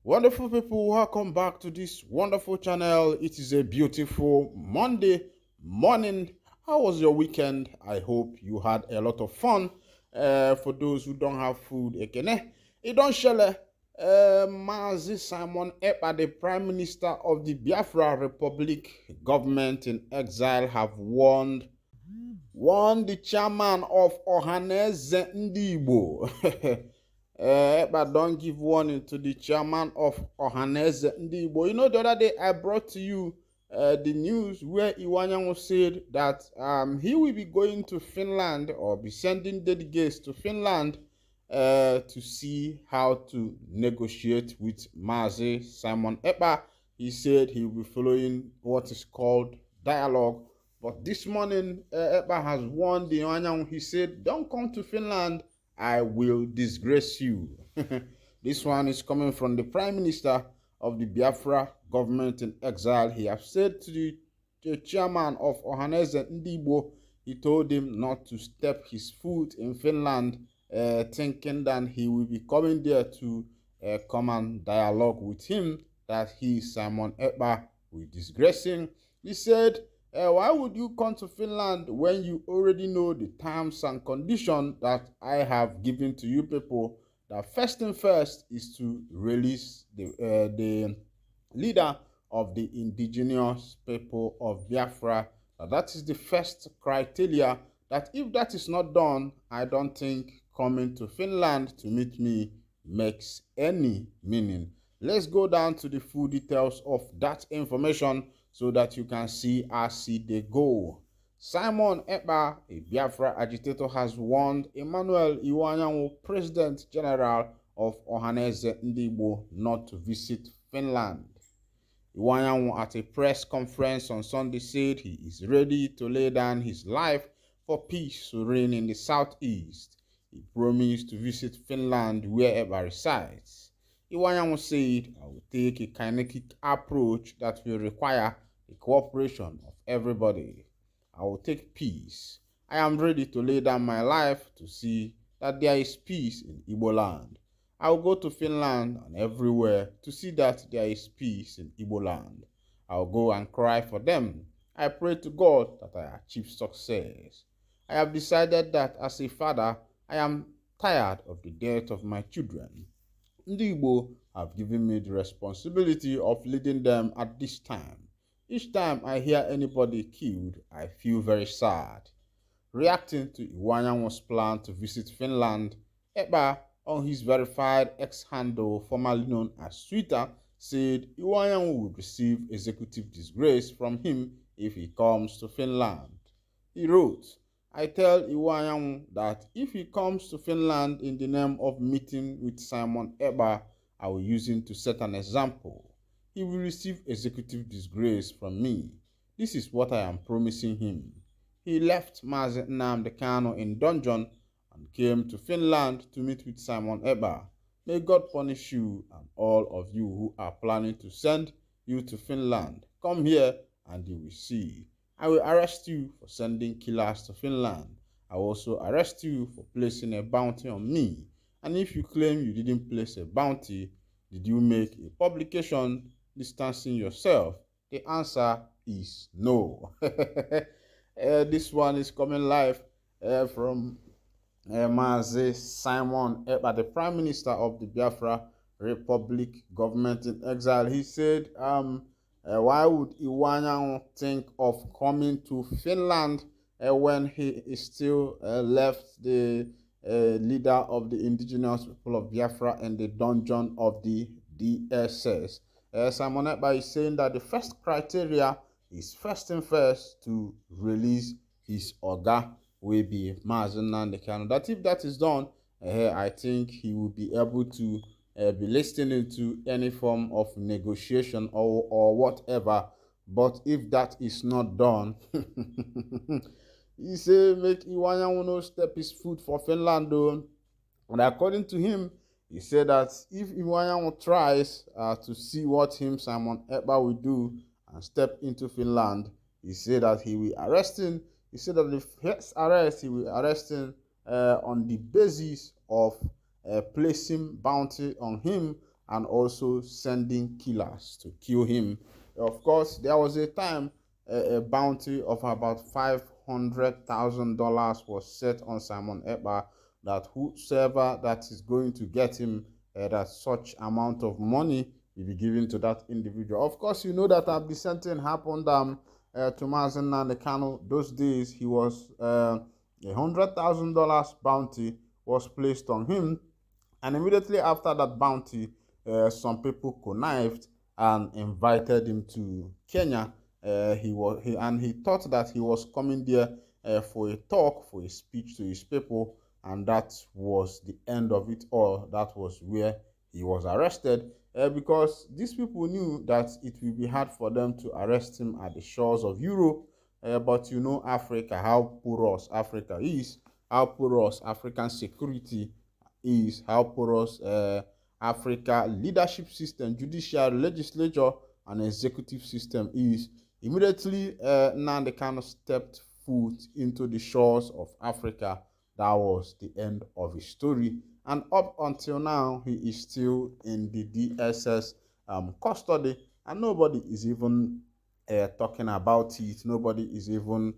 Wonderful people, welcome back to this wonderful channel. It is a beautiful Monday morning. How was your weekend? I hope you had a lot of fun. For those who don't have food, it don't share. Mazi Simon Ekpä, the Prime Minister of the Biafra Republic, government in exile, have warned the chairman of Ohamadike Ndigbo. But don't give warning to the chairman of Ohamadike Ndigbo. You know, the other day I brought to you the news where Iwanyanwu said that he will be going to Finland or be sending delegates to Finland to see how to negotiate with Mazi Simon Ekpä. He said he will be following what is called dialogue. But this morning, Ekpä has warned the Iwanyanwu. He said, don't come to Finland, I will disgrace you. This one is coming from the Prime Minister of the Biafra government in exile. He has said to the chairman of Ohamadike Ndigbo, he told him not to step his foot in Finland, thinking that he will be coming there to come and dialogue with him, that he, Simon Ekpä, will disgrace him. He said, why would you come to Finland when you already know the terms and conditions that I have given to you people? That first thing first is to release the leader of the indigenous people of Biafra. That is the first criteria. That if that is not done, I don't think coming to Finland to meet me makes any meaning. Let's go down to the full details of that information so that you can see as they go. Simon Ekpä, a Biafra agitator, has warned Emmanuel Iwanyanwu, President General of Ohamadike Ndigbo, not to visit Finland. Iwanyanwu, at a press conference on Sunday, said he is ready to lay down his life for peace to reign in the southeast. He promised to visit Finland where Ekpä resides. Iwanyanwu said, I will take a kinetic approach that will require the cooperation of everybody. I will take peace. I am ready to lay down my life to see that there is peace in Igbo land. I will go to Finland and everywhere to see that there is peace in Igbo land. I will go and cry for them. I pray to God that I achieve success. I have decided that as a father, I am tired of the death of my children. Ndị Igbo have given me the responsibility of leading them at this time. Each time I hear anybody killed, I feel very sad. Reacting to Iwanyanwu's plan to visit Finland, Ekpä, on his verified X handle, formerly known as Twitter, said Iwanyanwu would receive executive disgrace from him if he comes to Finland. He wrote, I tell Iwanyanwu that if he comes to Finland in the name of meeting with Simon Ekpä, I will use him to set an example. He will receive executive disgrace from me. This is what I am promising him. He left Mazi Nnamdi Kanu in dungeon and came to Finland to meet with Simon Ekpä. May God punish you and all of you who are planning to send you to Finland. Come here and you will see. I will arrest you for sending killers to Finland. I will also arrest you for placing a bounty on me. And if you claim you didn't place a bounty, did you make a publication distancing yourself? The answer is no. This one is coming live from Mazi Simon Ekpä, the Prime Minister of the Biafra Republic government in exile. He said, why would Iwanyanwu think of coming to Finland when he is still left the leader of the indigenous people of Biafra in the dungeon of the DSS? Simon Ekpä is saying that the first criteria is first and first to release his Oga, will be Mazi Nnamdi Kanu. That if that is done, I think he will be able to be listening to any form of negotiation or whatever. But if that is not done, he said make Iwanyanwu no step his foot for Finland though. And according to him, he said that if Iwanyanwu tries to see what him, Simon Ekpä, will do and step into Finland, he said that he will arrest him. He said that the first arrest, he will arrest him on the basis of placing bounty on him and also sending killers to kill him. Of course, there was a time a bounty of about $500,000 was set on Simon Ekpä, that whosoever that is going to get him, that such amount of money will be given to that individual. Of course, you know that the same thing happened to Mazen Kanu. Those days, he was $100,000 bounty was placed on him, and immediately after that bounty, some people connived and invited him to Kenya. He thought that he was coming there for a talk, for a speech to his people, and that was the end of it all. That was where he was arrested, because these people knew that it will be hard for them to arrest him at the shores of Europe. But you know Africa, how porous Africa is, how porous African security is, how porous Africa leadership system, judiciary, legislature, and executive system is. Immediately, Nnamdi Kanu stepped foot into the shores of Africa. That was the end of his story. And up until now, he is still in the DSS custody, and nobody is even talking about it. Nobody is even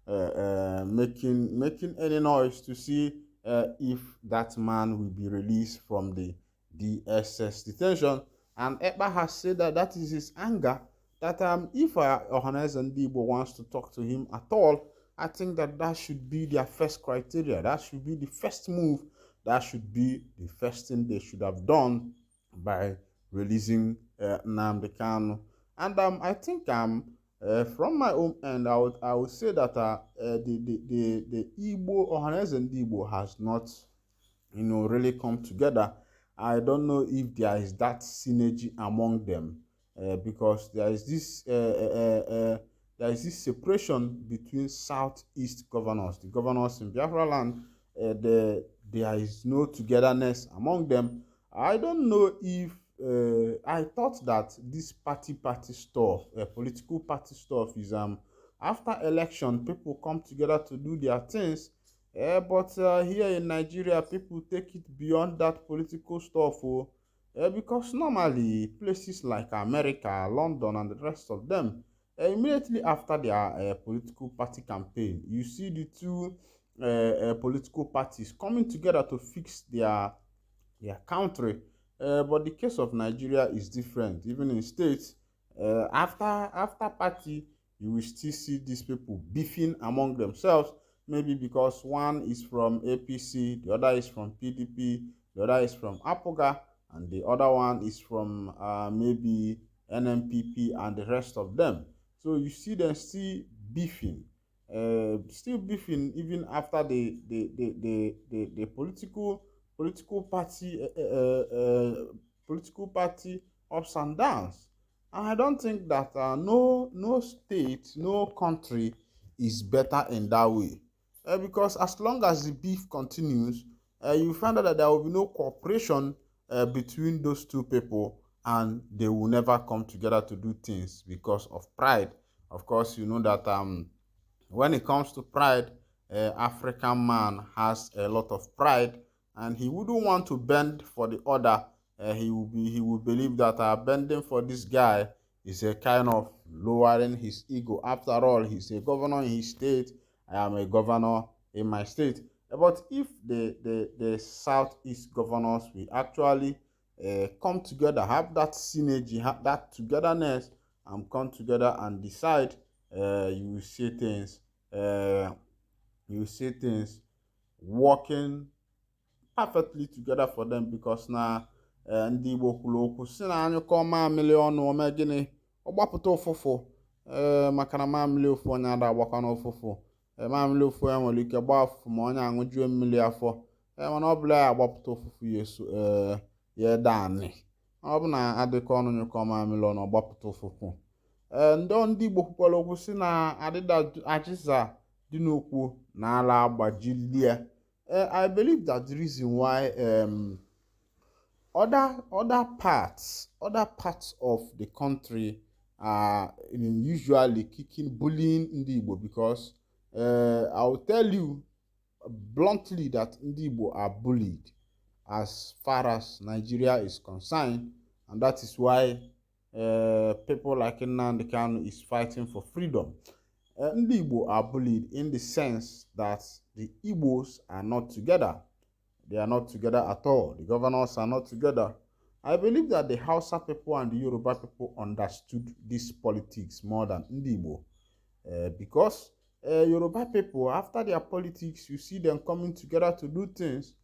making any noise to see if that man will be released from the DSS detention. And Ekpä has said that that is his anger, that if Ohanaeze Ndigbo wants to talk to him at all, I think that that should be their first criteria. That should be the first move. That should be the first thing they should have done by releasing Nnamdi Kanu. And I think from my own end, I would say that the Igbo Ohanaeze Ndigbo has not, really come together. I don't know if there is that synergy among them, because there is this separation between Southeast governors, the governors in Biafra land. There is no togetherness among them. I don't know if I thought that this party stuff, political party stuff, is after election people come together to do their things. But here in Nigeria, people take it beyond that political stuff, because normally places like America, London, and the rest of them, immediately after their political party campaign, you see the two political parties coming together to fix their country. But the case of Nigeria is different. Even in states, after party, you will still see these people beefing among themselves. Maybe because one is from APC, the other is from PDP, the other is from APOGA, and the other one is from maybe NMPP and the rest of them. So you see them still beefing, even after the political party political party ups and downs. And I don't think that no state, no country is better in that way, because as long as the beef continues, you find out that there will be no cooperation between those two people, and they will never come together to do things because of pride. Of course, you know that when it comes to pride, African man has a lot of pride, and he wouldn't want to bend for the other. He would believe that bending for this guy is a kind of lowering his ego. After all, he's a governor in his state. I am a governor in my state. But if the Southeast governors will actually come together, have that synergy, have that togetherness, and come together and decide, you will see things. Working perfectly together for them, because now ndị Igbo kwuru okwu si na anyụkọ mamịlị ọnụ ome gịnị ọgbapụta ụfụfụ, maka na mamịlị ofu onye ada agbakwa n'ụfụfụ. Mamịlị ofu ya nwere ike gbaa ụfụfụ ma onye aṅụjuo mmiri afọ, mana ọ bụla ya agbapụta ụfụfụ ya ede anị. Ọ bụ na adịkọ ọnụ nyụkọ mamịlị ọnụ ọgbapụta ụfụfụ. Ndị Igbo kwukwara okwu si na adịda ajịza dị n'okwu na ala agbajilie. I believe that the reason why other parts of the country are usually bullying Ndi Igbo, because I will tell you bluntly that Ndi Igbo are bullied. as far as Nigeria is concerned, and that is why people like Nnamdi Kanu is fighting for freedom. Ndị Igbo are bullied in the sense that the Igbos are not together. They are not together at all. The governors are not together. I believe that the Hausa people and the Yoruba people understood this politics more than Ndị Igbo. Because Yoruba people, after their politics, you see them coming together to do things.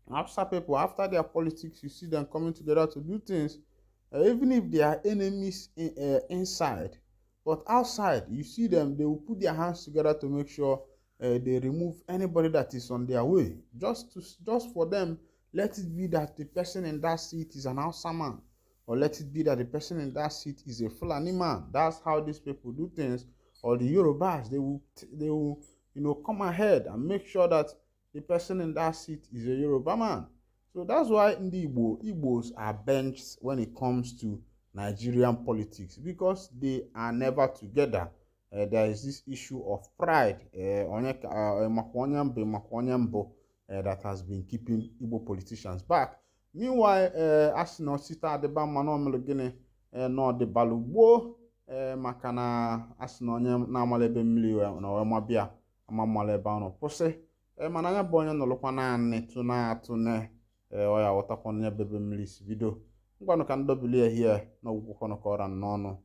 Hausa people, after their politics, you see them coming together to do things. Even if they are enemies inside, but outside, you see them, they will put their hands together to make sure they remove anybody that is on their way. Just for them, let it be that the person in that seat is an Hausa man, or let it be that the person in that seat is a Fulani man. That's how these people do things. Or the Yorubas, they will come ahead and make sure that the person in that seat is a Yoruba man. So that's why in the Igbos are benched when it comes to Nigerian politics, because they are never together. There is this issue of pride that has been keeping Igbo politicians back. Meanwhile, Asino Sita Adeba Mano Gene no de Balugbo makana Asino na amalebe mmiri na wemabia amamalebe ono pose mananya bonye no lokwa na netu na atune oya watakon bebe mmiri video ngwanu kan dobili here na ogwukwo no kora n'ọnụ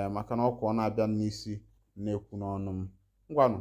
maka na ọkụ ọ na-abịa n'isi na-ekwu n'ọnụ m ngwanụ